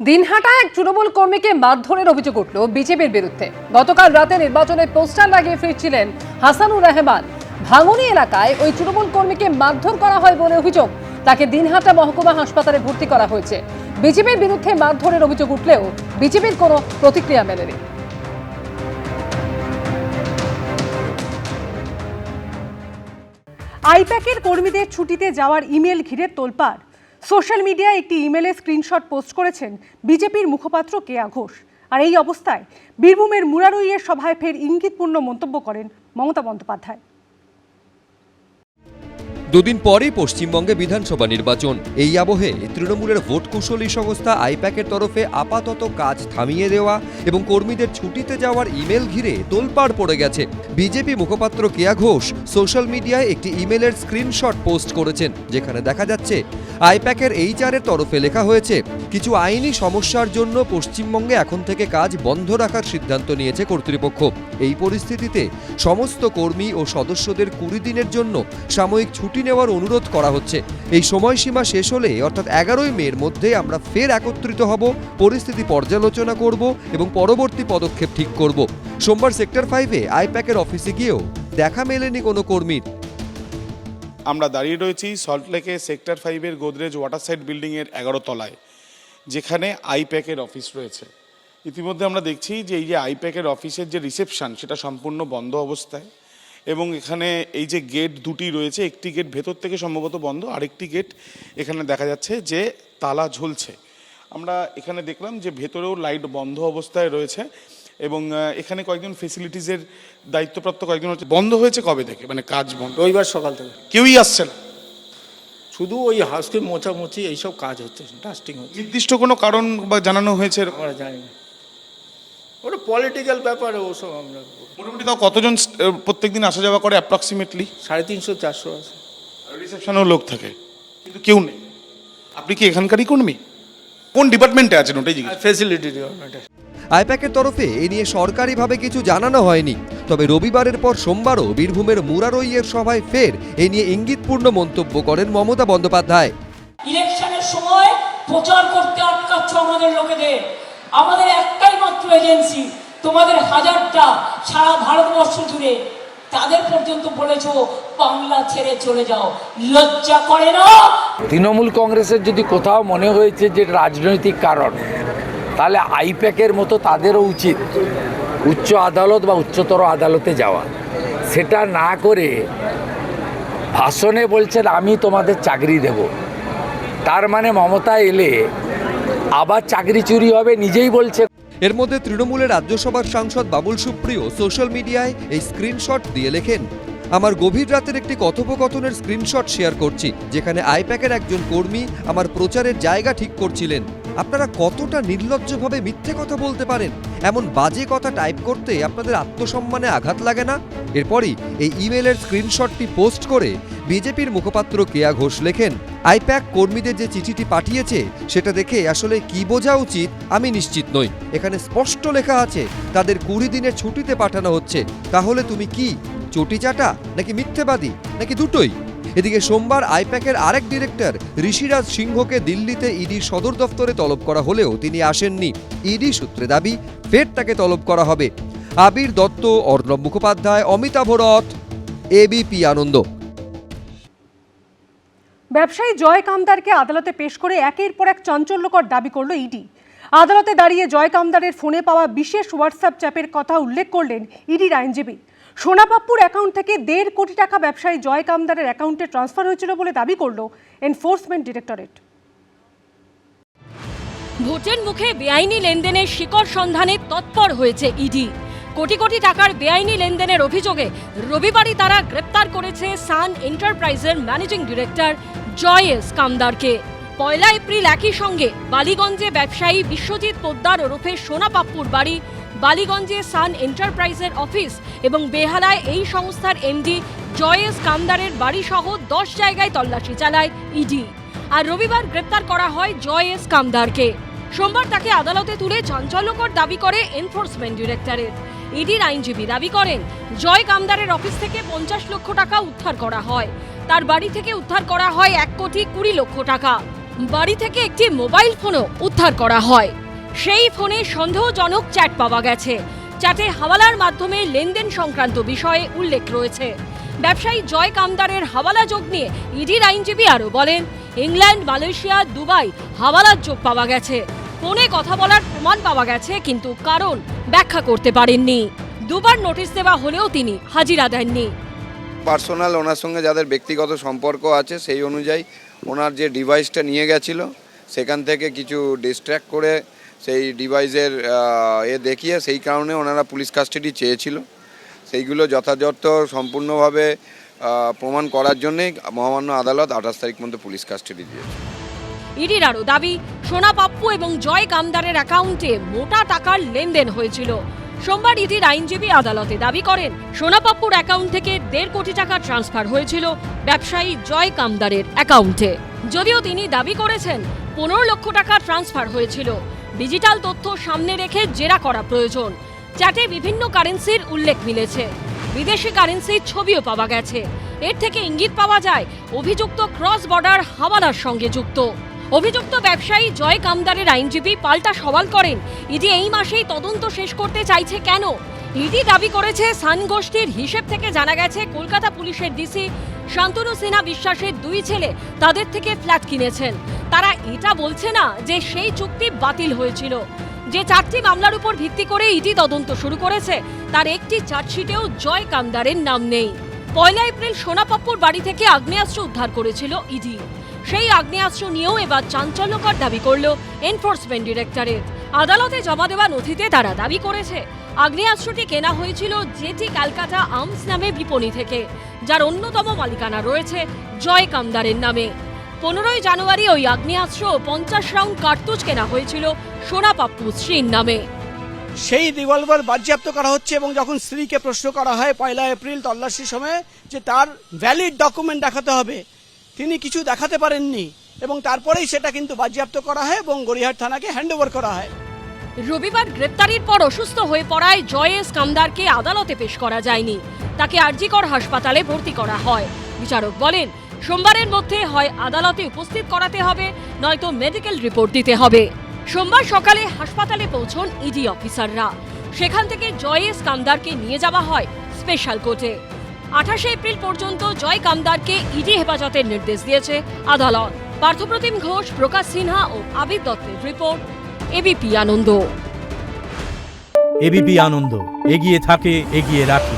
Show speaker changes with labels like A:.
A: দিনহাটায় এক তৃণমূল কর্মীকে মারধরের অভিযোগ উঠল বিজেপির বিরুদ্ধে। গতকাল রাতে নির্বাচনের পোস্টার লাগিয়ে ফিরছিলেন হাসানুর রহমান। ভাঙুনি এলাকায় ওই তৃণমূল কর্মীকে মারধর করা হয় বলে অভিযোগ। তাকে দিনহাটা মহকুমা হাসপাতালে ভর্তি করা হয়েছে। বিজেপির বিরুদ্ধে মারধরের অভিযোগ উঠলেও বিজেপির কোনো প্রতিক্রিয়া মেলেনি।
B: আইপ্যাকের কর্মীদের ছুটিতে যাওয়ার ইমেল ঘিরে তোলপাড়। সোশ্যাল মিডিয়ায় একটি ইমেলের স্ক্রিনশট পোস্ট করেছেন বিজেপির মুখপাত্র কেয়া ঘোষ। আর এই অবস্থায় বীরভূমের মুরারইয়ের সভায় ফের ইঙ্গিতপূর্ণ মন্তব্য করেন মমতা বন্দ্যোপাধ্যায়।
C: দুদিন পরেই পশ্চিমবঙ্গে বিধানসভা নির্বাচন। এই আবহে তৃণমূলের ভোট কুশলী সংস্থা আইপ্যাকের তরফে আপাতত কাজ থামিয়ে দেওয়া এবং কর্মীদের ছুটিতে যাওয়ার ইমেল ঘিরে তোলপাড় পড়ে গেছে। বিজেপি মুখপাত্র কেয়া ঘোষ সোশ্যাল মিডিয়ায় একটি ইমেলের স্ক্রিনশট পোস্ট করেছেন, যেখানে দেখা যাচ্ছে আইপ্যাকের এইচআরের তরফে লেখা হয়েছে, কিছু আইনি সমস্যার জন্য পশ্চিমবঙ্গে এখন থেকে কাজ বন্ধ রাখার সিদ্ধান্ত নিয়েছে কর্তৃপক্ষ। এই পরিস্থিতিতে সমস্ত কর্মী ও সদস্যদের 20 দিনের জন্য সাময়িক ছুটি নেওয়ার অনুরোধ করা হচ্ছে। এই সময়সীমা শেষ হলে অর্থাৎ 11ই মের মধ্যে আমরা ফের একত্রিত হব, পরিস্থিতি পর্যালোচনা করব এবং পরবর্তী পদক্ষেপ ঠিক করব। সোমবার সেক্টর 5-এ আইপ্যাকের অফিসে গিয়েও দেখা মেলেনি কোনো কর্মীর।
D: আমরা দাঁড়িয়ে রয়েছি সল্টলেকে সেক্টর 5-এর গোদরেজ ওয়াটারসাইড বিল্ডিংয়ের 11 তলায়, যেখানে আইপ্যাকের অফিস রয়েছে। ইতিমধ্যে আমরা দেখছি যে এই যে আইপ্যাকের অফিসের যে রিসেপশন, সেটা সম্পূর্ণ বন্ধ অবস্থায় এবং এখানে এই যে গেট দুটি রয়েছে, একটি গেট ভেতর থেকে সম্ভবত বন্ধ, আরেকটি গেট এখানে দেখা যাচ্ছে যে তালা ঝুলছে। আমরা এখানে দেখলাম যে ভেতরেও লাইট বন্ধ অবস্থায় রয়েছে এবং এখানে কয়েকজন ফেসিলিটিসের দায়িত্বপ্রাপ্ত কয়েকজন হচ্ছে। বন্ধ হয়েছে কবে থেকে, মানে কাজ বন্ধ?
E: রবিবার সকাল থেকে
D: কেউই আসছে না,
E: শুধু ওই হাউসকে মোছামুছি এইসব কাজ হচ্ছে, ডাস্টিং হচ্ছে।
D: নির্দিষ্ট কোনো কারণ বা জানানো হয়েছে?
E: আমরা জানি না, ওটা পলিটিক্যাল ব্যাপারে, ওসব আমরা
D: মোটামুটি তাও কতজন প্রত্যেকদিন আসা যাওয়া করে অ্যাপ্রক্সিমেটলি?
E: 350-400 আছে।
D: রিসেপশনেও লোক থাকে কিন্তু কেউ নেই। আপনি কি এখানকারই কর্মী? কোন ডিপার্টমেন্টে আছেন ওটাই জিজ্ঞেস।
E: ফ্যাসিলিটি ডিপার্টমেন্টে।
C: আইপ্যাকের তরফে এ নিয়ে সরকারিভাবে কিছু জানানো হয়নি। তবে রবিবারের পর সোমবারও বীরভূমের মুরারইয়ের সভায় ফের এ নিয়ে ইঙ্গিতপূর্ণ মন্তব্য করেন মমতা বন্দ্যোপাধ্যায়।
F: ইলেকশনের সময় প্রচার করতে আটকাচ্ছ আমাদের লোকেদের। আমাদের একটাই মাত্র এজেন্সি, তোমাদের হাজারটা সারা ভারতবর্ষ জুড়ে, তাদের পর্যন্ত বলেছো বাংলা ছেড়ে চলে যাও। লজ্জা করে না?
G: তৃণমূল কংগ্রেসের যদি কোথাও মনে হয়েছে যে রাজনৈতিক কারণ, তাহলে আইপ্যাকের মতো তাদেরও উচিত উচ্চ আদালত বা উচ্চতর আদালতে যাওয়া। সেটা না করে ভাষণে বলছেন আমি তোমাদের চাকরি দেব, তার মানে মমতা এলে আবার চাকরি চুরি হবে, নিজেই বলছে।
C: এর মধ্যে তৃণমূলের রাজ্যসভার সাংসদ বাবুল সুপ্রিয় সোশ্যাল মিডিয়ায় এই স্ক্রিনশট দিয়ে লেখেন, আমার গভীর রাতের একটি কথোপকথনের স্ক্রিনশট শেয়ার করছি, যেখানে আইপ্যাকের একজন কর্মী আমার প্রচারের জায়গা ঠিক করছিলেন। আপনারা কতটা নির্লজ্জভাবে মিথ্যে কথা বলতে পারেন? এমন বাজে কথা টাইপ করতে আপনাদের আত্মসম্মানে আঘাত লাগে না? এরপরই এই ইমেলের স্ক্রিনশটটি পোস্ট করে বিজেপির মুখপাত্র কেয়া ঘোষ লেখেন, আইপ্যাক কর্মীদের যে চিঠিটি পাঠিয়েছে সেটা দেখে আসলে কি বোঝা উচিত আমি নিশ্চিত নই। এখানে স্পষ্ট লেখা আছে তাদের 20 দিনের ছুটিতে পাঠানো হচ্ছে। তাহলে তুমি কি চটি চাটা নাকি মিথ্যেবাদী নাকি দুটোই? এদিকে সোমবার আইপ্যাকের আরেক ডিরেক্টর ঋষিরাজ সিংহকে দিল্লিতে ইডির সদর দফতরে তলব করা হলেও তিনি আসেননি। ইডি সূত্রে দাবি ফের তাকে তলব করা হবে। আবির দত্ত, অর্ণব মুখোপাধ্যায়, অমিতাভ রথ, এবিপি আনন্দ।
B: ব্যবসায়ী জয় কামদারকে আদালতে পেশ করে একের পর এক চাঞ্চল্যকর দাবি করল ইডি। আদালতে দাঁড়িয়ে জয় কামদারের ফোনে পাওয়া বিশেষ হোয়াটসঅ্যাপ চ্যাটের কথা উল্লেখ করলেন ইডির আইনজীবী। সোনাপাপ্পুর অ্যাকাউন্ট থেকে 1.5 কোটি টাকা ব্যবসায়ী জয় কামদারের অ্যাকাউন্টে ট্রান্সফার হয়েছিল বলে দাবি করল এনফোর্সমেন্ট ডিরেক্টরেট।
H: ভোটের মুখে বেআইনি লেনদেনের শিকড় সন্ধানে তৎপর হয়েছে ইডি। কোটি কোটি টাকার বেআইনি লেনদেনের অভিযোগে রবিবারই তারা গ্রেপ্তার করেছে সান এন্টারপ্রাইজের ম্যানেজিং ডিরেক্টর জয় এস কামদারকে। 1 এপ্রিল একই সঙ্গে বালিগঞ্জে ব্যবসায়ী বিশ্বজিৎ পোদ্দার ওরফে সোনাপাপ্পুর বাড়ি, বালিগঞ্জে সান এন্টারপ্রাইজের অফিস এবং বেহালায় এই সংস্থার এমডি জয় এস কামদারের বাড়ি সহ 10 জায়গায় তল্লাশি চালায় ইডি। আর রবিবার গ্রেপ্তার করা হয় জয় এস কামদারকে। সোমবার তাকে আদালতে তুলে চাঞ্চল্যকর দাবি করে এনফোর্সমেন্ট ডিরেক্টরেট। ইডির আইনজীবী দাবি করেন, জয় কামদারের অফিস থেকে 50 লক্ষ টাকা উদ্ধার করা হয়, তার বাড়ি থেকে উদ্ধার করা হয় 1 কোটি 20 লক্ষ টাকা। বাড়ি থেকে একটি মোবাইল ফোনও উদ্ধার করা হয়। সেই ফোনে সন্দেহজনক চ্যাট পাওয়া গেছে। চ্যাটে হাওয়ালার মাধ্যমে লেনদেন সংক্রান্ত বিষয়ে উল্লেখ রয়েছে। ব্যবসায়ী জয় কামদারের হাওয়ালা যোগ নিয়ে ইডির আইনজীবী আরও বলেন, ইংল্যান্ড, মালয়েশিয়া, দুবাই হাওয়ালার যোগ পাওয়া গেছে। ফোনে কথা বলার প্রমাণ পাওয়া গেছে, কিন্তু কারণ ব্যাখ্যা করতে পারেননি। দুবার নোটিশ দেওয়া হলেও তিনি হাজিরা দেননি।
I: পার্সোনাল ওনার সঙ্গে যাদের ব্যক্তিগত সম্পর্ক আছে সেই অনুযায়ী ওনার যে ডিভাইসটা নিয়ে গেছিল সেখান থেকে কিছু ডিস্ট্র্যাক্ট করে সেই ডিভাইসের দেখিয়ে সেই কারণে ওনারা পুলিশ কাস্টাডি চেয়েছিল। সেইগুলো যথাযথ সম্পূর্ণভাবে প্রমাণ করার জন্যই মহামান্য আদালত 28 তারিখ পর্যন্ত পুলিশ কাস্টাডি দিয়েছে।
H: ইডির আরও দাবি, সোনা পাপ্পু এবং জয় কামদারের অ্যাকাউন্টে মোটা টাকার লেনদেন হয়েছিল। সোমবার ইডির আইনজীবী আদালতে দাবি করেন, সোনা পাপ্পুর অ্যাকাউন্ট থেকে 1.5 কোটি টাকা ট্রান্সফার হয়েছিল ব্যবসায়ী জয় কামদারের অ্যাকাউন্টে। যদিও তিনি দাবি করেছেন 15 লক্ষ টাকা ট্রান্সফার হয়েছিল। ডিজিটাল তথ্য সামনে রেখে জেরা করা প্রয়োজন। চ্যাটে বিভিন্ন কারেন্সির উল্লেখ মিলেছে। বিদেশি কারেন্সির ছবিও পাওয়া গেছে। এর থেকে ইঙ্গিত পাওয়া যায় অভিযুক্ত ক্রস বর্ডার হাওয়ালার সঙ্গে যুক্ত। অভিযুক্ত ব্যবসায়ী জয় কামদারের আইনজীবী পাল্টা সওয়াল করেন, ইডি এই মাসেই তদন্ত শেষ করতে চাইছে কেন? ইডি দাবি করেছে, সান গোষ্ঠীর হিসেব থেকে জানা গেছে কলকাতা পুলিশের ডিসি শান্তনু সিনহা বিশ্বাসের 2 ছেলে তাদের থেকে ফ্ল্যাট কিনেছেন। তারা এটা বলছে না যে সেই চুক্তি বাতিল হয়েছিল। যে 4টি মামলার উপর ভিত্তি করে ইডি তদন্ত শুরু করেছে তার একটি চার্জশিটেও জয় কামদারের নাম নেই। 1 এপ্রিল সোনা পাপ্পুর বাড়ি থেকে আগ্নেয়াস্ত্র উদ্ধার করেছিল ইডি। সেই আগ্নেয়াস্ত্র নিয়েও এবার চাঞ্চল্যকর দাবি করল এনফোর্সমেন্ট ডিরেক্টরেট। আদালতে জমা দেওয়া নথিতে তারা দাবি করেছে, আগ্নেয়াস্ত্রটি কেনা হয়েছিল জেটি ক্যালকাটা আর্মস নামে বিপণী থেকে, যার অন্যতম মালিকানা রয়েছে জয় কামদারের নামে। 15 জানুয়ারি ওই আগ্নেয়াস্ত্র 50 রাউন্ড কার্তুজ কেনা হয়েছিল সোনা পাপ্পুর স্ত্রীর নামে।
J: সেই রিভলভার বাজেয়াপ্ত করা হচ্ছে এবং যখন স্ত্রীকে প্রশ্ন করা হয় 1 এপ্রিল তল্লাশির সময় যে তার ভ্যালিড ডকুমেন্ট দেখাতে হবে, তিনি কিছু দেখাতে পারেননি এবং তারপরেই সেটা কিন্তু বাজেয়াপ্ত করা হয় এবং গড়িয়াহাট থানাকে হ্যান্ডওভার করা হয়।
H: রবিবার গ্রেপ্তারির পর অসুস্থ হয়ে পড়ায় জয়েস কামদারকে আদালতে পেশ করা যায়নি। তাকে আরজিকর হাসপাতালে ভর্তি করা হয়। বিচারক বলেন, সোমবারের মধ্যে হয় আদালতে উপস্থিত করাতে হবে, নয়তো মেডিকেল রিপোর্ট দিতে হবে। সোমবার সকালে হাসপাতালে পৌঁছন ইডি অফিসাররা। সেখান থেকে জয়েস কামদারকে নিয়ে যাওয়া হয় স্পেশাল কোর্টে। 28 এপ্রিল পর্যন্ত জয় কামদারকে ইডি হেফাজতের নির্দেশ দিয়েছে আদালত। পার্থপ্রতিম ঘোষ, প্রকাশ সিনহা ও আবির দত্তের রিপোর্ট, এবিপি আনন্দ।
K: এবিপি আনন্দ, এগিয়ে থাকে, এগিয়ে রাখে।